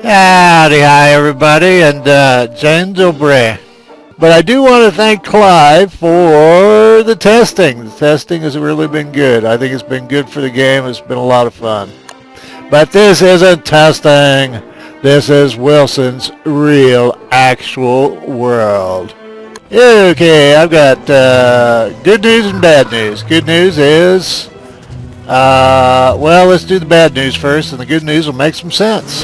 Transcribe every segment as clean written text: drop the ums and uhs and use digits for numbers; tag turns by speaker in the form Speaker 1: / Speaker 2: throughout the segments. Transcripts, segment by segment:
Speaker 1: Howdy, hi everybody, and James O'Bray. But I do want to thank Clive for the testing. The testing has really been good. I think it's been good for the game. It's been a lot of fun. But this isn't testing. This is Wilson's real, actual world. Okay, I've got good news and bad news. Good news is, well, let's do the bad news first, and the good news will make some sense.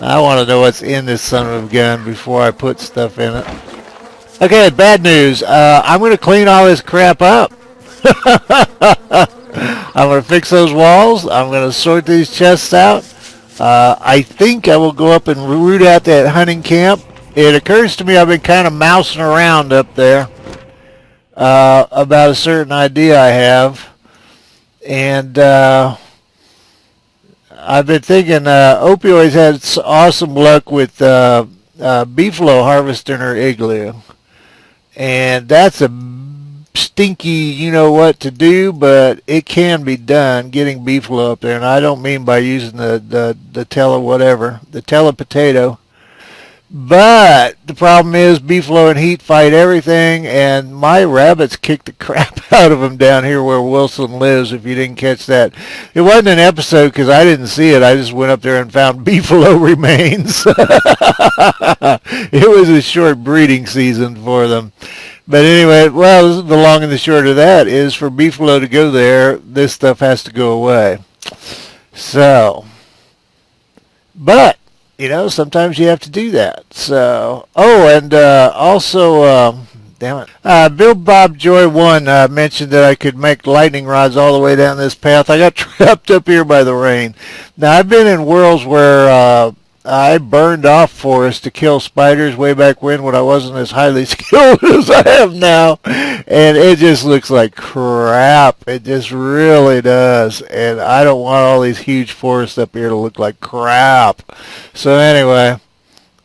Speaker 1: I want to know what's in this son of a gun before I put stuff in it. Okay, bad news. I'm going to clean all this crap up. I'm going to fix those walls. I'm going to sort these chests out. I think I will go up and root out that hunting camp. It occurs to me I've been kind of mousing around up there about a certain idea I have. And I've been thinking Opioids had awesome luck with beefalo harvesting her igloo. And that's a stinky you-know-what to do, but it can be done, getting beefalo up there. And I don't mean by using the tele potato. But the problem is beefalo and heat fight everything, and my rabbits kicked the crap out of them down here where Wilson lives, if you didn't catch that. It wasn't an episode because I didn't see it. I just went up there and found beefalo remains. It was a short breeding season for them. But anyway, well, the long and the short of that is for beefalo to go there, this stuff has to go away. So, but sometimes you have to do that. So, and also, damn it, Bill Bob Joy 1 mentioned that I could make lightning rods all the way down this path. I got trapped up here by the rain. Now, I've been in worlds where I burned off forests to kill spiders way back when I wasn't as highly skilled as I am now. And it just looks like crap. It just really does. And I don't want all these huge forests up here to look like crap. So anyway,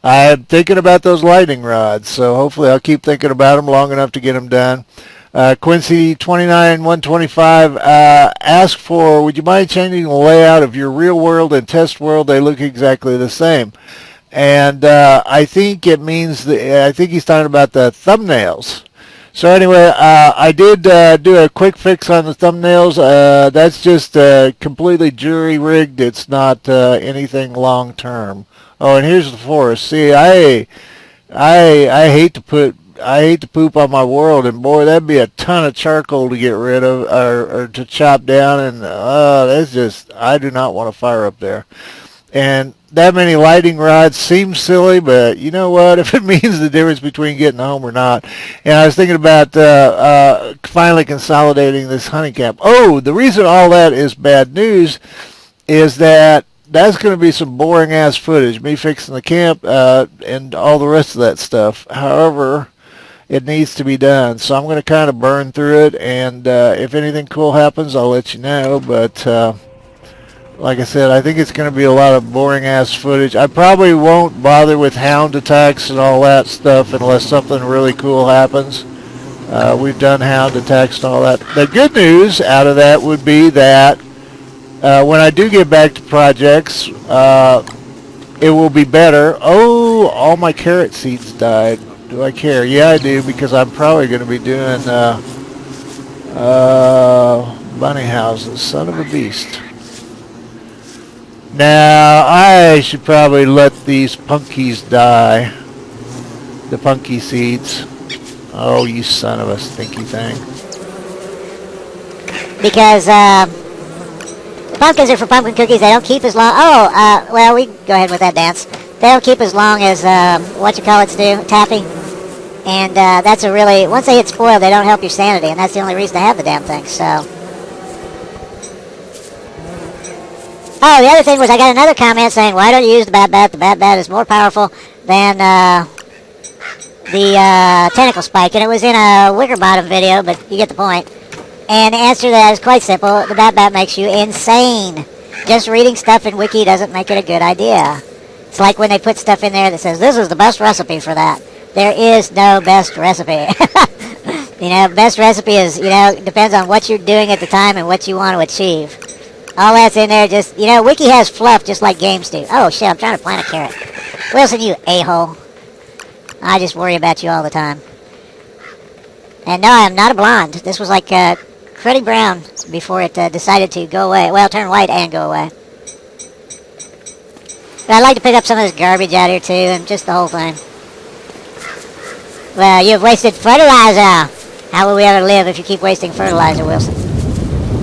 Speaker 1: I'm thinking about those lightning rods. So hopefully I'll keep thinking about them long enough to get them done. Quincy 29125 asked for, would you mind changing the layout of your real world and test world? They look exactly the same. And I think it means I think he's talking about the thumbnails. So anyway, I did do a quick fix on the thumbnails. That's just completely jury-rigged. It's not anything long-term. Oh, and here's the forest. See, I hate to poop on my world, and boy, that'd be a ton of charcoal to get rid of or to chop down, and that's just, I do not want to fire up there. And that many lighting rods seems silly, but you know what? If it means the difference between getting home or not. And I was thinking about finally consolidating this hunting camp. Oh, the reason all that is bad news is that that's going to be some boring-ass footage, me fixing the camp and all the rest of that stuff. However, it needs to be done, so I'm going to kind of burn through it, and if anything cool happens, I'll let you know. But like I said, I think it's going to be a lot of boring-ass footage. I probably won't bother with hound attacks and all that stuff unless something really cool happens. We've done hound attacks and all that. The good news out of that would be that when I do get back to projects, it will be better. Oh, all my carrot seeds died. Do I care? Yeah, I do, because I'm probably going to be doing bunny houses. Son of a beast. Now, I should probably let these punkies die. The punky seeds. Oh, you son of a stinky thing.
Speaker 2: Because pumpkins are for pumpkin cookies. They don't keep as long. Oh, well, we can go ahead with that dance. They don't keep as long as whatchamacallits do, taffy. And that's a really, once they get spoiled, they don't help your sanity, and that's the only reason to have the damn thing. So. Oh, the other thing was I got another comment saying, why don't you use the bat bat? The bat bat is more powerful than the tentacle spike. And it was in a wicker bottom video, but you get the point. And the answer to that is quite simple. The bat bat makes you insane. Just reading stuff in Wiki doesn't make it a good idea. It's like when they put stuff in there that says, this is the best recipe for that. There is no best recipe. Best recipe is, depends on what you're doing at the time and what you want to achieve. All that's in there just, you know, Wiki has fluff just like games do. Oh shit, I'm trying to plant a carrot. Wilson, you a-hole. I just worry about you all the time. And no, I'm not a blonde. This was like Cruddy Brown before it decided to go away. Well, turn white and go away. But I'd like to pick up some of this garbage out here too, and just the whole thing. Well, you've wasted fertilizer. How will we ever live if you keep wasting fertilizer, Wilson?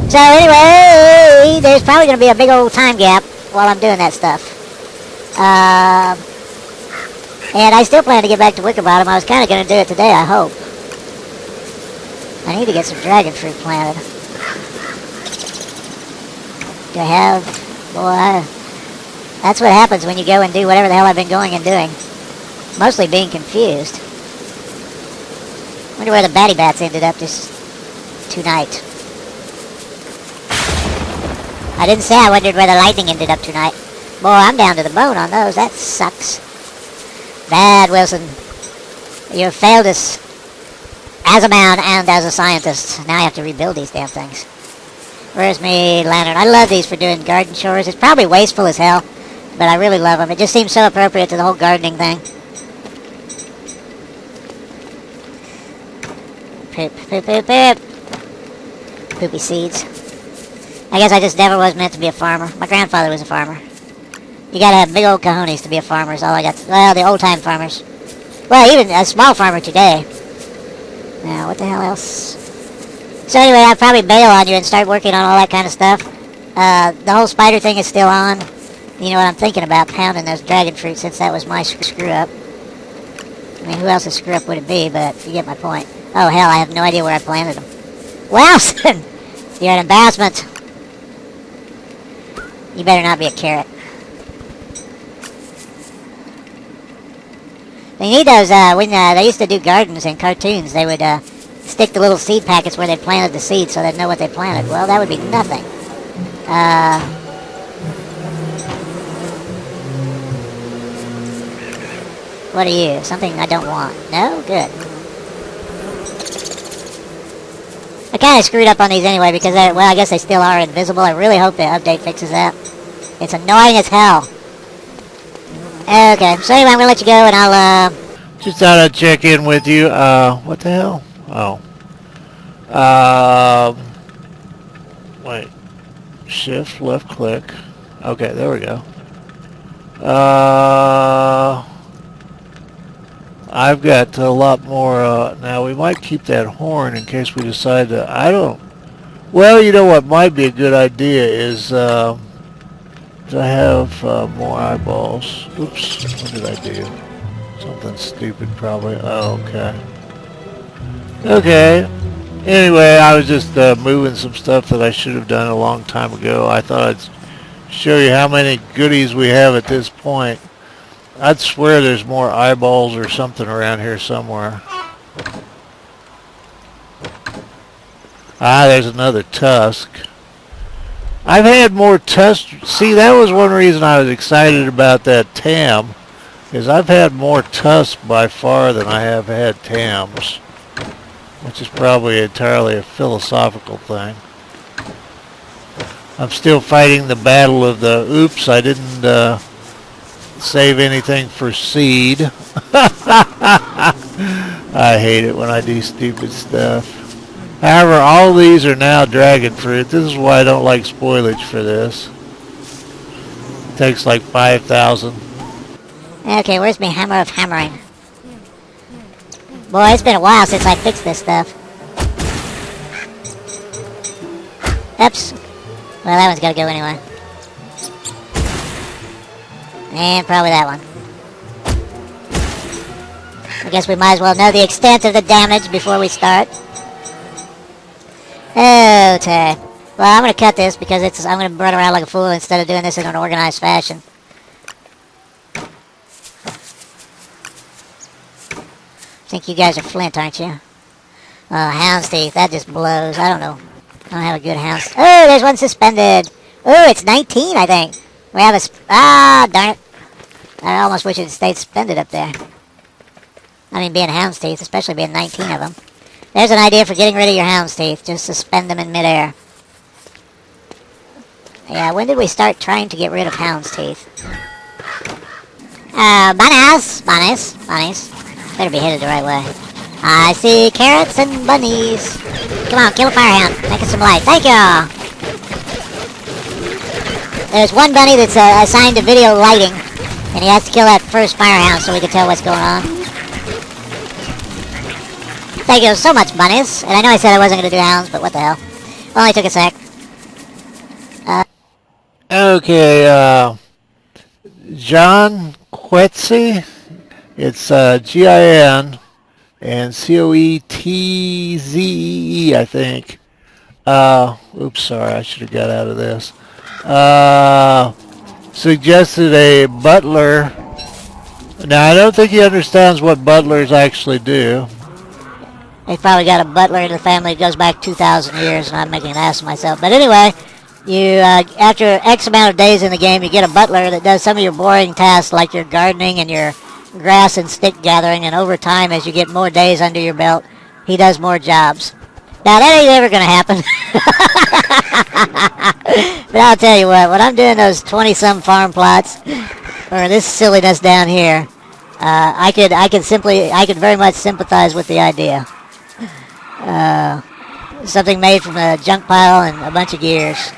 Speaker 2: So anyway, there's probably going to be a big old time gap while I'm doing that stuff. And I still plan to get back to Wicker Bottom. I was kind of going to do it today, I hope. I need to get some dragon fruit planted. Do I have... Boy, that's what happens when you go and do whatever the hell I've been going and doing. Mostly being confused. Wonder where the batty bats ended up tonight. I didn't say I wondered where the lightning ended up tonight. Boy, I'm down to the bone on those. That sucks. Bad, Wilson. You have failed us as a man and as a scientist. Now I have to rebuild these damn things. Where's me lantern? I love these for doing garden chores. It's probably wasteful as hell, but I really love them. It just seems so appropriate to the whole gardening thing. Poop, poop, poop, poop. Poopy seeds. I guess I just never was meant to be a farmer. My grandfather was a farmer. You gotta have big old cojones to be a farmer is all I got. Well, the old-time farmers. Well, even a small farmer today. Now, what the hell else? So anyway, I'll probably bail on you and start working on all that kind of stuff. The whole spider thing is still on. You know what I'm thinking about, pounding those dragon fruit since that was my screw-up. I mean, who else's screw-up would it be, but you get my point. Oh, hell, I have no idea where I planted them. Wilson! You're an embarrassment. You better not be a carrot. They need those, when they used to do gardens and cartoons, they would stick the little seed packets where they planted the seeds so they'd know what they planted. Well, that would be nothing. What are you? Something I don't want. No? Good. I kind of screwed up on these anyway because, well, I guess they still are invisible. I really hope the update fixes that. It's annoying as hell. Okay, so anyway, I'm going to let you go and I'll,
Speaker 1: Just thought I'd check in with you. What the hell? Oh. Wait. Shift, left click. Okay, there we go. I've got a lot more, now we might keep that horn in case we decide to, well, you know what might be a good idea is, to have more eyeballs. Oops, what did I do? Something stupid probably. Oh, okay. Okay. Anyway, I was just moving some stuff that I should have done a long time ago. I thought I'd show you how many goodies we have at this point. I'd swear there's more eyeballs or something around here somewhere. Ah, there's another tusk. I've had more tusks. See, that was one reason I was excited about that tam, is I've had more tusks by far than I have had tams, which is probably entirely a philosophical thing. I'm still fighting the battle of the, oops, I didn't save anything for seed. I hate it when I do stupid stuff. However, all these are now dragon fruit. This is why I don't like spoilage for this. It takes like 5,000.
Speaker 2: okay, where's my hammer of hammering? Boy, it's been a while since I fixed this stuff. Oops. Well, that one's gotta go anyway. And probably that one. I guess we might as well know the extent of the damage before we start. Okay. Well, I'm going to cut this because I'm going to run around like a fool instead of doing this in an organized fashion. I think you guys are flint, aren't you? Oh, hound's teeth. That just blows. I don't know. I don't have a good hound's... Oh, there's one suspended. Oh, it's 19, I think. We have a... Ah, darn it. I almost wish it stayed suspended up there. I mean, being hound's teeth, especially being 19 of them. There's an idea for getting rid of your hound's teeth. Just suspend them in midair. Yeah, when did we start trying to get rid of hound's teeth? Bunnies! Bunnies! Bunnies. Better be headed the right way. I see carrots and bunnies. Come on, kill a firehound. Make us some light. Thank you! There's one bunny that's assigned to video lighting, and he has to kill that first firehound so we can tell what's going on. Thank you so much, bunnies. And I know I said I wasn't going to do hounds, but what the hell. Only took a sec.
Speaker 1: Okay, John Quetzy. It's Gin and Coetzee, I think. Oops, sorry, I should have got out of this. Suggested a butler. Now, I don't think he understands what butlers actually do.
Speaker 2: They probably got a butler in the family that goes back 2,000 years, and I'm making an ass of myself. But anyway, you after X amount of days in the game, you get a butler that does some of your boring tasks, like your gardening and your grass and stick gathering, and over time, as you get more days under your belt, he does more jobs. Now, that ain't ever going to happen. But I'll tell you what, when I'm doing those 20-some farm plots, or this silliness down here, I could very much sympathize with the idea. Something made from a junk pile and a bunch of gears.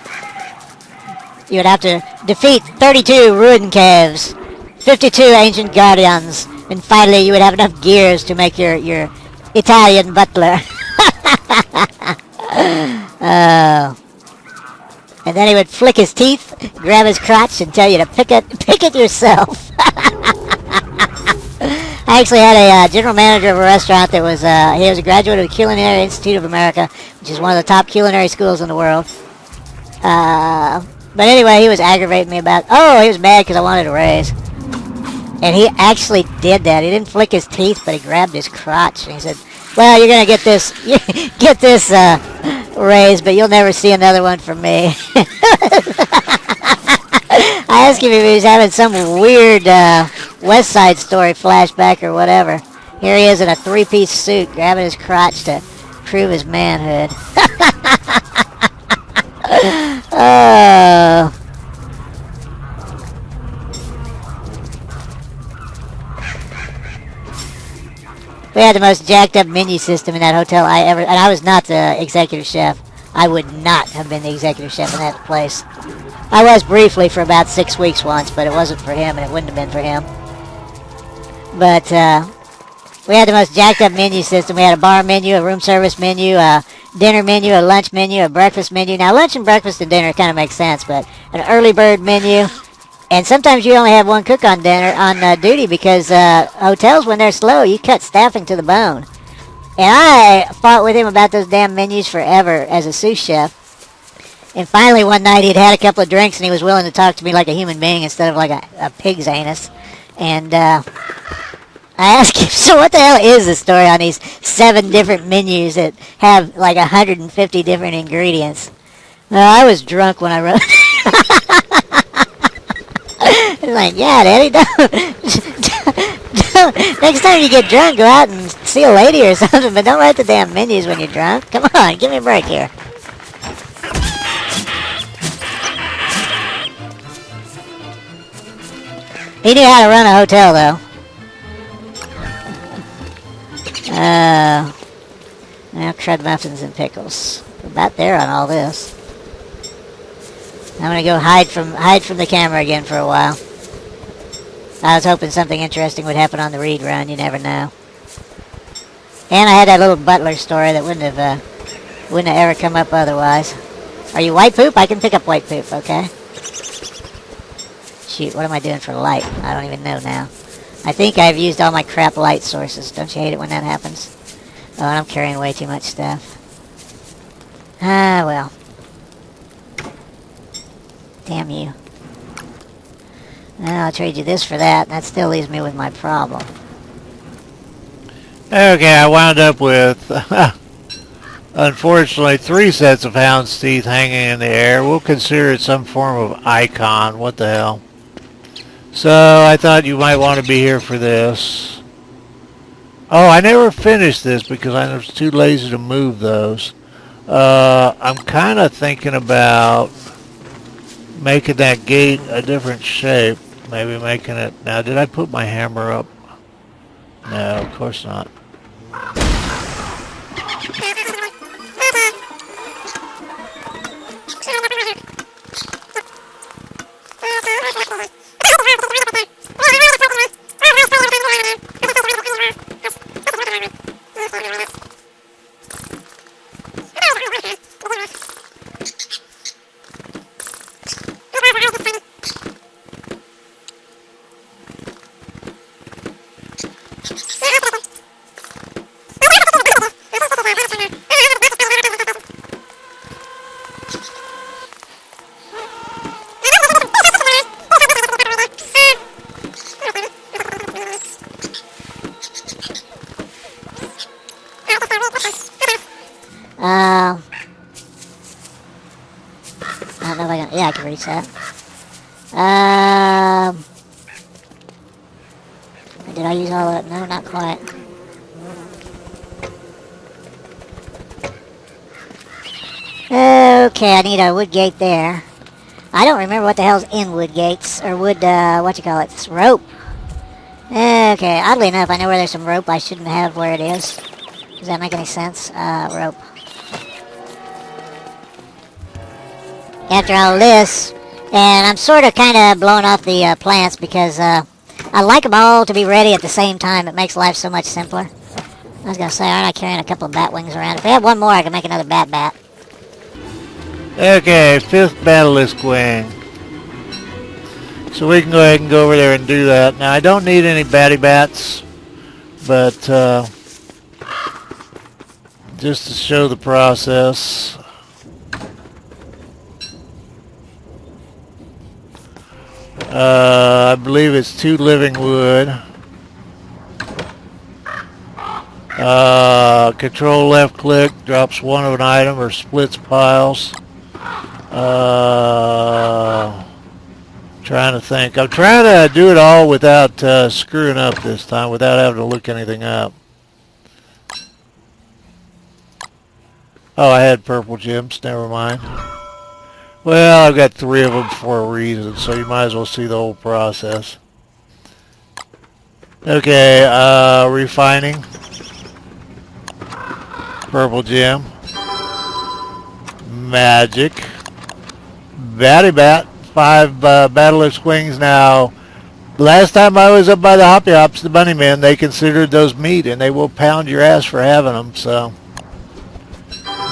Speaker 2: You would have to defeat 32 ruined caves, 52 ancient guardians, and finally you would have enough gears to make your Italian butler. And then he would flick his teeth, grab his crotch, and tell you to pick it yourself. I actually had a general manager of a restaurant that was, he was a graduate of the Culinary Institute of America, which is one of the top culinary schools in the world. But anyway, he was aggravating me about, he was mad because I wanted a raise. And he actually did that. He didn't flick his teeth, but he grabbed his crotch. And he said, well, you're going to get this raise, but you'll never see another one from me. I asked him if he was having some weird West Side Story flashback or whatever. Here he is in a three-piece suit, grabbing his crotch to prove his manhood. We had the most jacked up menu system in that hotel and I was not the executive chef. I would not have been the executive chef in that place. I was briefly for about 6 weeks once, but it wasn't for him, and it wouldn't have been for him. But we had the most jacked up menu system. We had a bar menu, a room service menu, a dinner menu, a lunch menu, a breakfast menu. Now, lunch and breakfast and dinner kind of makes sense, but an early bird menu. And sometimes you only have one cook on duty because hotels, when they're slow, you cut staffing to the bone. And I fought with him about those damn menus forever as a sous chef. And finally, one night, he'd had a couple of drinks, and he was willing to talk to me like a human being instead of like a pig's anus. And I asked him, so what the hell is the story on these 7 different menus that have like 150 different ingredients? I was drunk when I wrote He's like, yeah, Daddy, don't. Next time you get drunk, go out and see a lady or something, but don't write the damn menus when you're drunk. Come on, give me a break here. He knew how to run a hotel, though. Now crud muffins and pickles. We're about there on all this. I'm gonna go hide from the camera again for a while. I was hoping something interesting would happen on the read run. You never know. And I had that little butler story that wouldn't have ever come up otherwise. Are you white poop? I can pick up white poop. Okay. Shoot, what am I doing for light? I don't even know now. I think I've used all my crap light sources. Don't you hate it when that happens? Oh, and I'm carrying way too much stuff. Ah, well. Damn you. Well, I'll trade you this for that, and that still leaves me with my problem.
Speaker 1: Okay, I wound up with, unfortunately, 3 sets of hound's teeth hanging in the air. We'll consider it some form of icon. What the hell? So, I thought you might want to be here for this. Oh, I never finished this because I was too lazy to move those. I'm kind of thinking about making that gate a different shape. Maybe making it... Now, did I put my hammer up? No, of course not.
Speaker 2: I don't know if I can... Yeah, I can reach that. Did I use all of it? No, not quite. Okay, I need a wood gate there. I don't remember what the hell's in wood gates, or wood, what you call it? It's rope. Okay, oddly enough, I know where there's some rope I shouldn't have where it is. Does that make any sense? Rope. After all this, and I'm sort of kind of blowing off the plants because I like them all to be ready at the same time. It makes life so much simpler. I was going to say, aren't I carrying a couple of bat wings around? If I had one more, I could make another bat.
Speaker 1: Okay, 5th Basilisk Wing. So we can go ahead and go over there and do that. Now, I don't need any batty bats, but just to show the process. I believe it's 2 living wood. Control left click drops one of an item or splits piles. Trying to think. I'm trying to do it all without screwing up this time, without having to look anything up. Oh, I had purple gems. Never mind. Well, I've got 3 of them for a reason, so you might as well see the whole process. Okay, refining. Purple gem. Magic. Batty bat. 5 Basilisk Wings. Now, last time I was up by the Hoppy Hops, the bunny men, they considered those meat, and they will pound your ass for having them, so...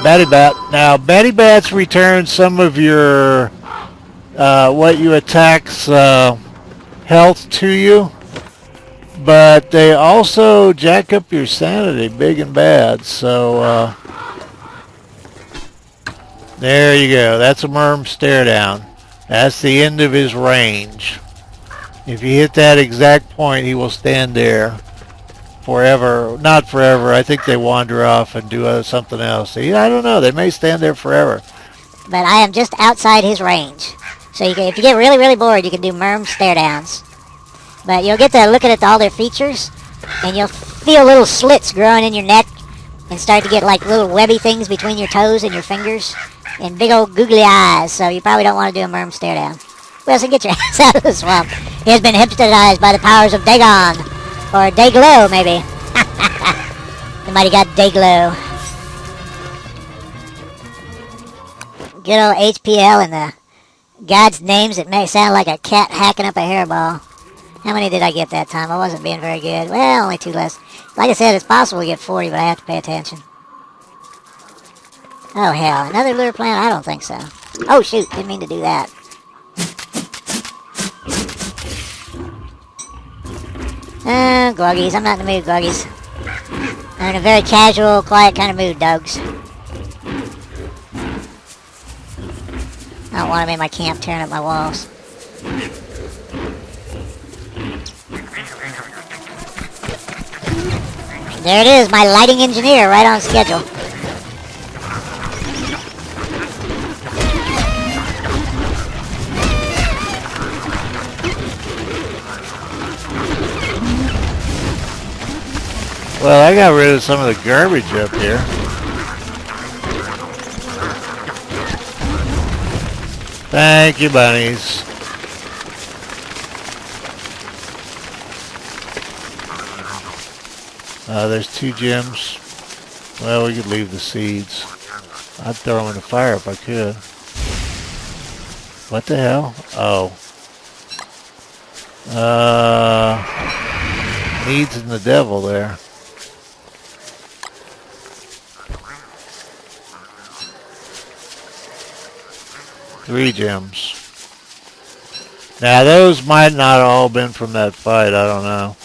Speaker 1: Batty bat. Now, batty bats return some of your what you attack's health to you, but they also jack up your sanity big and bad. So there you go. That's a Merm stare down. That's the end of his range. If you hit that exact point, he will stand there forever. Not forever. I think they wander off and do something else. I don't know. They may stand there forever.
Speaker 2: But I am just outside his range. So you can, if you get really, really bored, you can do Merm stare downs. But you'll get to look at all their features, and you'll feel little slits growing in your neck and start to get like little webby things between your toes and your fingers and big old googly eyes. So you probably don't want to do a Merm stare down. Well, so get your ass out of the swamp. He has been hypnotized by the powers of Dagon. Or Dayglow, maybe. Somebody got Dayglow. Good old HPL and the God's names that may sound like a cat hacking up a hairball. How many did I get that time? I wasn't being very good. Well, only 2 less. Like I said, it's possible to get 40, but I have to pay attention. Oh, hell. Another lure plant? I don't think so. Oh, shoot. Didn't mean to do that. Gorgies. I'm not in the mood, Gorgies. I'm in a very casual, quiet kind of mood, dogs. I don't want them in my camp tearing up my walls. There it is, my lighting engineer, right on schedule.
Speaker 1: Well, I got rid of some of the garbage up here. Thank you, bunnies. There's 2 gems. Well, we could leave the seeds. I'd throw them in the fire if I could. What the hell? Oh. Needs and the devil there. Three gems. Now those might not have all been from that fight. I don't know.